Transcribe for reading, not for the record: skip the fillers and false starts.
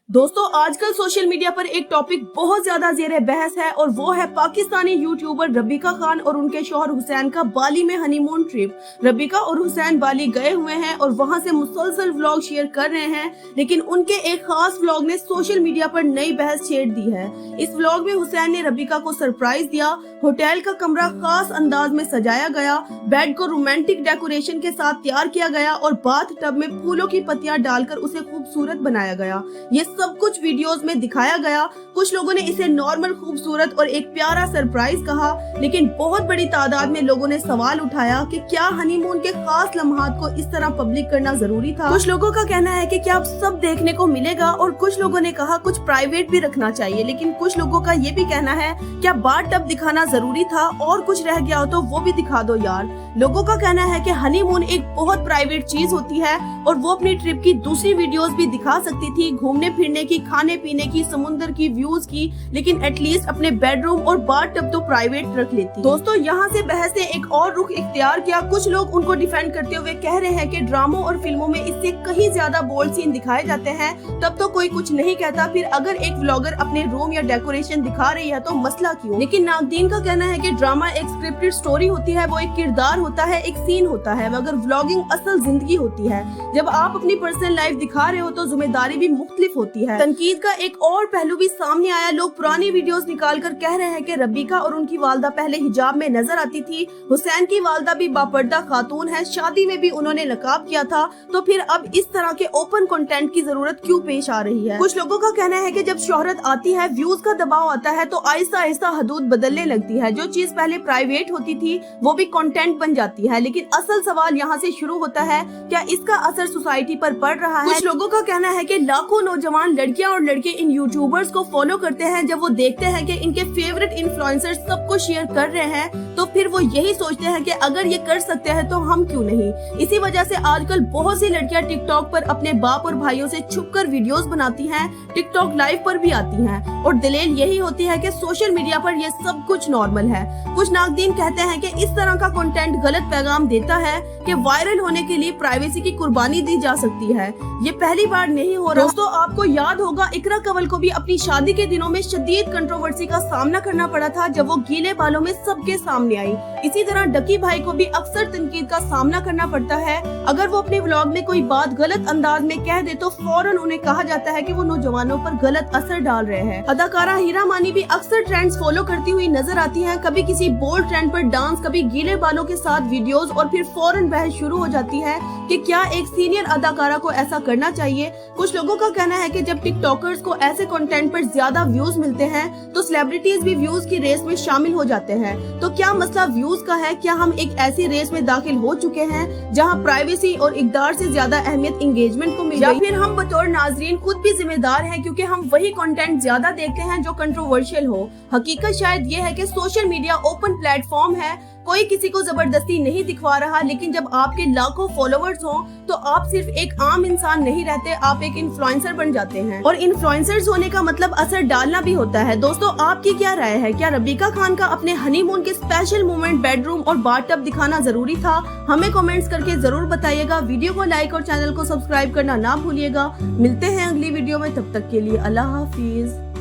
दोस्तों आजकल social media पर एक टॉपिक बहुत ज्यादा जेर बहस है और वो है पाकिस्तानी यूट्यूबर रबीका खान और उनके शौहर हुसैन का बाली में हनीमून ट्रिप। रबीका और हुसैन बाली गए हुए हैं और वहां से मुसलसल व्लॉग शेयर कर रहे हैं, लेकिन उनके एक खास व्लॉग ने सोशल मीडिया पर नई बहस छेड़ दी है। इस व्लॉग में हुसैन ने रबीका को सरप्राइज दिया। होटल का कमरा खास अंदाज में सजाया गया, बेड को रोमांटिक डेकोरेशन के साथ तैयार किया गया और बाथ टब में फूलों की पत्तियां डालकर उसे खूबसूरत बनाया गया। ये सब कुछ वीडियोस में दिखाया गया। कुछ लोगों ने इसे नॉर्मल, खूबसूरत और एक प्यारा सरप्राइज कहा, लेकिन बहुत बड़ी तादाद में लोगों ने सवाल उठाया कि क्या हनीमून के खास लम्हात को इस तरह पब्लिक करना जरूरी था। कुछ लोगों का कहना है कि क्या अब सब देखने को मिलेगा और कुछ लोगों ने कहा कुछ प्राइवेट भी रखना चाहिए, लेकिन कुछ लोगों का ये भी कहना है क्या बाथ टब दिखाना जरूरी था और कुछ रह गया हो तो वो भी दिखा दो यार। लोगों का कहना है कि हनीमून एक बहुत प्राइवेट चीज होती है और वो अपनी ट्रिप की दूसरी वीडियोस भी दिखा सकती थी, घूमने फिरने की, खाने पीने की, समुद्र की, व्यूज की, लेकिन एटलीस्ट अपने बेडरूम और बाथ टब तो प्राइवेट रख लेती। दोस्तों यहाँ से बहस ने एक और रुख इख्तियार किया। कुछ लोग उनको डिफेंड करते हुए कह रहे हैं कि ड्रामों और फिल्मों में इससे कहीं ज्यादा बोल्ड सीन दिखाए जाते हैं, तब तो कोई कुछ नहीं कहता, फिर अगर एक व्लॉगर अपने रूम या डेकोरेशन दिखा रही है तो मसला क्यों। लेकिन नागदीन का कहना है कि ड्रामा एक स्क्रिप्टेड स्टोरी होती है, वो एक किरदार होता है, एक सीन होता है, मगर व्लॉगिंग असल जिंदगी होती है। जब आप अपनी पर्सनल लाइफ दिखा रहे हो तो जिम्मेदारी भी मुख्तलिफ होती है। तनकीद का एक और पहलू भी सामने आया। लोग पुरानी वीडियोस निकालकर कह रहे हैं कि रबीका और उनकी वालदा पहले हिजाब में नजर आती थी, हुसैन की वालदा भी बापर्दा खातून है, शादी में भी उन्होंने नकाब किया था, तो फिर अब इस तरह के ओपन कंटेंट की जरूरत क्यों पेश आ रही है। कुछ लोगों का कहना है कि जब शोहरत आती है, व्यूज का दबाव आता है तो आहिस्ता आहिस्ता हदूद बदलने लगती है। जो चीज पहले प्राइवेट होती थी वो भी कंटेंट बन जाती है, लेकिन असल सवाल यहाँ से शुरू होता है, क्या इसका असर सोसाइटी पर पड़ रहा है। कुछ लोगों का कहना है कि लाखों नौजवान लड़कियां और लड़के इन यूट्यूबर्स को फॉलो करते हैं। जब वो देखते हैं कि इनके फेवरेट इन्फ्लुएंसर्स सबको शेयर कर रहे हैं तो फिर वो यही सोचते हैं कि अगर ये कर सकते हैं तो हम क्यों नहीं। इसी वजह से आजकल बहुत सी लड़कियां टिकटॉक पर अपने बाप और भाइयों से छुपकर वीडियोस बनाती हैं, टिकटॉक लाइव पर भी आती हैं, और दलील यही होती है कि सोशल मीडिया पर ये सब कुछ नॉर्मल है। कुछ नागदीन कहते हैं कि इस तरह का कंटेंट गलत पैगाम देता है कि वायरल होने के लिए प्राइवेसी की कुर्बानी दी जा सकती है। ये पहली बार नहीं हो रहा। दोस्तों आपको याद होगा इकरा कंवल को भी अपनी शादी के दिनों में शदीद कंट्रोवर्सी का सामना करना पड़ा था जब वो गीले बालों में सबके सामने आई। इसी तरह डकी भाई को भी अक्सर तनकीद का सामना करना पड़ता है। अगर वो अपने व्लॉग में कोई बात गलत अंदाज में कह दे तो फौरन उन्हें कहा जाता है कि वो नौजवानों पर गलत असर डाल रहे हैं। अदाकारा हीरा मानी भी अक्सर ट्रेंड्स फॉलो करती हुई नजर आती हैं, कभी किसी बोल्ड ट्रेंड पर डांस, कभी गीले बालों के साथ वीडियोस, और फिर फौरन बहस शुरू हो जाती है कि क्या एक सीनियर अदाकारा को ऐसा करना चाहिए। कुछ लोगों का कहना है कि जब टिकटॉकर्स को ऐसे कंटेंट पर ज्यादा व्यूज मिलते हैं तो सेलिब्रिटीज भी व्यूज की रेस में शामिल हो जाते हैं। तो क्या मसला व्यूज का है? क्या हम एक ऐसी रेस में दाखिल हो चुके हैं जहां प्राइवेसी और इक़दार से ज्यादा अहमियत एंगेजमेंट को मिल रही है, या फिर हम बतौर नाजरीन खुद भी जिम्मेदार हैं क्योंकि हम वही कंटेंट ज्यादा देखते हैं जो कंट्रोवर्शियल हो। हकीकत शायद ये है कि सोशल मीडिया ओपन प्लेटफॉर्म है, कोई किसी को जबरदस्ती नहीं दिखवा रहा, लेकिन जब आपके लाखों फॉलोअर्स हों तो आप सिर्फ एक आम इंसान नहीं रहते, आप एक इन्फ्लुएंसर बन जाते हैं, और इन्फ्लुएंसर्स होने का मतलब असर डालना भी होता है। दोस्तों आपकी क्या राय है? क्या रबीका खान का अपने हनीमून के स्पेशल मोमेंट बेडरूम और बाथ टब दिखाना जरूरी था? हमें कमेंट्स करके जरूर बताइएगा। वीडियो को लाइक और चैनल को सब्सक्राइब करना ना भूलिएगा। मिलते हैं अगली वीडियो में, तब तक के लिए अल्लाह हाफिज।